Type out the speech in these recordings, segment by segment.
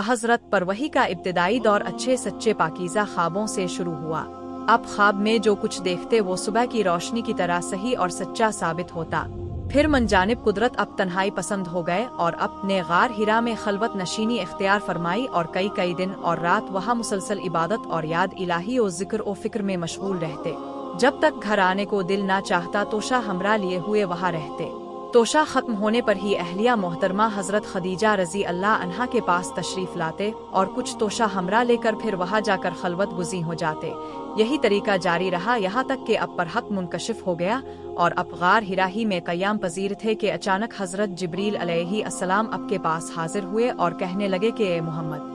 हज़रत पर वही का इब्तिदाई दौर अच्छे सच्चे पाकीज़ा ख्वाबों से शुरू हुआ। अब ख्वाब में जो कुछ देखते वो सुबह की रोशनी की तरह सही और सच्चा साबित होता। फिर मनजानिब कुदरत अब तन्हाई पसंद हो गए और अपने गार हिरा में खलवत नशीनी इख्तियार फरमाई और कई कई दिन और रात वहाँ मुसलसल इबादत और याद इलाही और जिक्र और फिक्र में मशगूल रहते। जब तक घर आने को दिल ना चाहता तोशा हमरा लिए हुए वहाँ रहते। तोशा ख़त्म होने पर ही अहलिया मोहतरमा हज़रत खदीजा रज़ी अल्लाह अन्हा के पास तशरीफ़ लाते और कुछ तोशा हमरा लेकर फिर वहाँ जाकर खलवत गुज़ी हो जाते। यही तरीका जारी रहा यहाँ तक कि अब पर हक़ मुनकशिफ हो गया और अब गार हिरा ही में क़याम पजीर थे कि अचानक हज़रत जिब्रील अलैहिस्सलाम अब के पास हाजिर हुए और कहने लगे कि ए मोहम्मद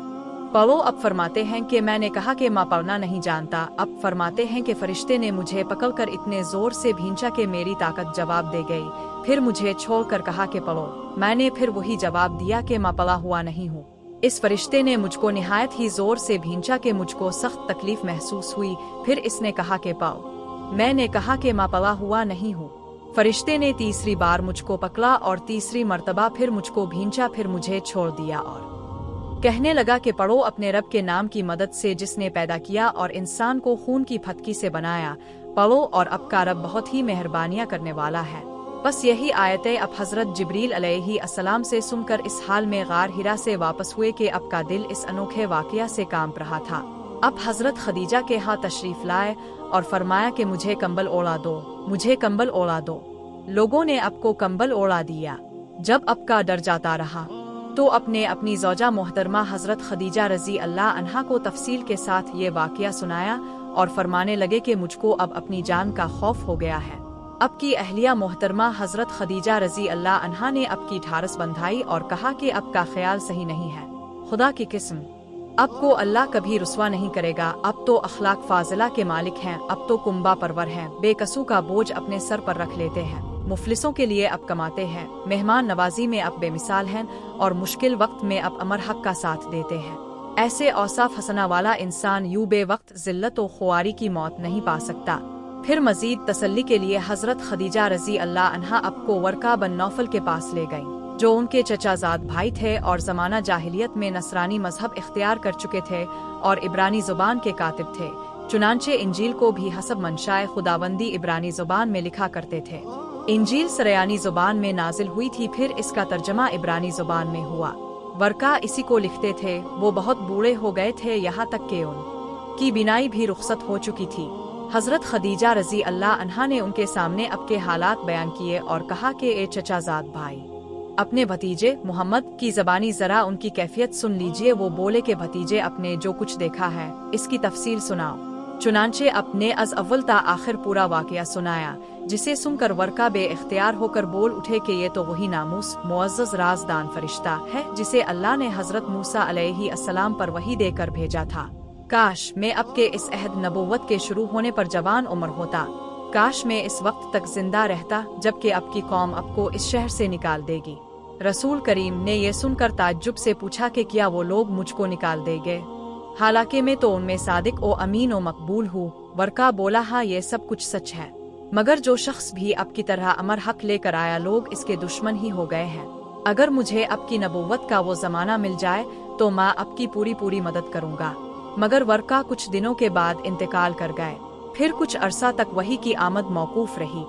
पढ़ो। अब फरमाते हैं कि मैंने कहा कि मैं पढ़ना नहीं जानता। अब फरमाते हैं कि फरिश्ते ने मुझे पकड़कर इतने जोर से भींचा कि मेरी ताकत जवाब दे गई। फिर मुझे छोड़कर कहा कि पढ़ो। मैंने फिर वही जवाब दिया कि मैं पढ़ा हुआ नहीं हूँ। इस फरिश्ते ने मुझको निहायत ही जोर से भींचा कि मुझको सख्त तकलीफ महसूस हुई। फिर इसने कहा कि पढ़ो। मैंने कहा कि मैं पढ़ा हुआ नहीं हूँ। फरिश्ते ने तीसरी बार मुझको पकड़ा और तीसरी मर्तबा फिर मुझको भींचा। फिर मुझे छोड़ दिया और कहने लगा कि पढ़ो अपने रब के नाम की मदद से जिसने पैदा किया और इंसान को खून की फतकी से बनाया। पढ़ो और अब का रब बहुत ही मेहरबानियां करने वाला है। बस यही आयतें अब हज़रत जिब्रील अलैहिस्सलाम से सुनकर इस हाल में गार हिरा से वापस हुए कि अब का दिल इस अनोखे वाक़या से कांप रहा था। अब हज़रत खदीजा के यहाँ तशरीफ़ लाए और फरमाया कि मुझे कंबल ओढ़ा दो, मुझे कंबल ओढ़ा दो। लोगों ने अब को कंबल ओढ़ा दिया। जब अब का डर जाता रहा तो अपने अपनी ज़ौजा मोहतरमा हज़रत खदीजा रज़ी अल्लाह अन्हा को तफसील के साथ ये वाक़या सुनाया और फरमाने लगे कि मुझको अब अपनी जान का खौफ हो गया है। अब की अहलिया मोहतरमा हज़रत खदीजा रज़ी अल्लाह अन्हा ने अब की ढारस बंधाई और कहा कि अब का ख्याल सही नहीं है। खुदा की किस्म, अब को अल्लाह कभी रुस्वा नहीं करेगा। अब तो अखलाक फाजिला के मालिक हैं, अब तो कुंबा परवर हैं, बेकसू का बोझ अपने सर पर रख लेते हैं, मुफलिसों के लिए अब कमाते हैं, मेहमान नवाजी में अब बेमिसाल हैं और मुश्किल वक्त में अब अमर हक का साथ देते हैं। ऐसे औसाफ हसना वाला इंसान यूं बे वक्त जिल्लत और खुआरी की मौत नहीं पा सकता। फिर मजीद तसल्ली के लिए हज़रत खदीजा रज़ी अल्लाह अन्हा अब को वर्का बन नौफल के पास ले गईं, जो उनके चचाजाद भाई थे और ज़माना जाहिलियत में नसरानी मजहब इख्तियार कर चुके थे और इब्रानी ज़ुबान के कातिब थे। चुनांचे इंजील को भी हसब मंशाए खुदावंदी इब्रानी ज़ुबान में लिखा करते थे। इंजील सरयानी ज़ुबान में नाजिल हुई थी, फिर इसका तर्जमा इब्रानी ज़ुबान में हुआ। वर्का इसी को लिखते थे। वो बहुत बूढ़े हो गए थे, यहाँ तक कि उनकी बिनाई भी रुखसत हो चुकी थी। हज़रत खदीजा रज़ी अल्लाह अन्हा ने उनके सामने अब के हालात बयान किए और कहा कि ए चचाजाद भाई, अपने भतीजे मोहम्मद की ज़बानी ज़रा उनकी कैफियत सुन लीजिए। वो बोले कि भतीजे, अपने जो कुछ देखा है इसकी तफसील सुनाओ। चुनांचे अपने अज अव्वल ता आखिर पूरा वाक़या सुनाया, जिसे सुनकर वर्का बे इख्तियार होकर बोल उठे कि ये तो वही नामूस मुअज़्ज़ज़ राज़दान फरिश्ता है जिसे अल्लाह ने हज़रत मूसा अलैहिस्सलाम पर वही देकर भेजा था। काश मैं अब के इस अहद नबुव्वत के शुरू होने पर जवान उम्र होता। काश मैं इस वक्त तक जिंदा रहता जबकि अब की कौम अब को इस शहर से निकाल देगी। रसूल करीम ने यह सुनकर ताज्जुब से पूछा कि क्या वो लोग मुझको निकाल देंगे? हालांकि मैं तो उनमें सादिक ओ अमीन ओ मकबूल हूँ। वर्का बोला, हाँ ये सब कुछ सच है, मगर जो शख्स भी अब की तरह अमर हक लेकर आया लोग इसके दुश्मन ही हो गए हैं। अगर मुझे अब की नबुव्वत का वो जमाना मिल जाए तो मैं अब की पूरी मदद करूँगा। मगर वर्का कुछ दिनों के बाद इंतकाल कर गए। फिर कुछ अरसा तक वही की आमद मौकूफ रही।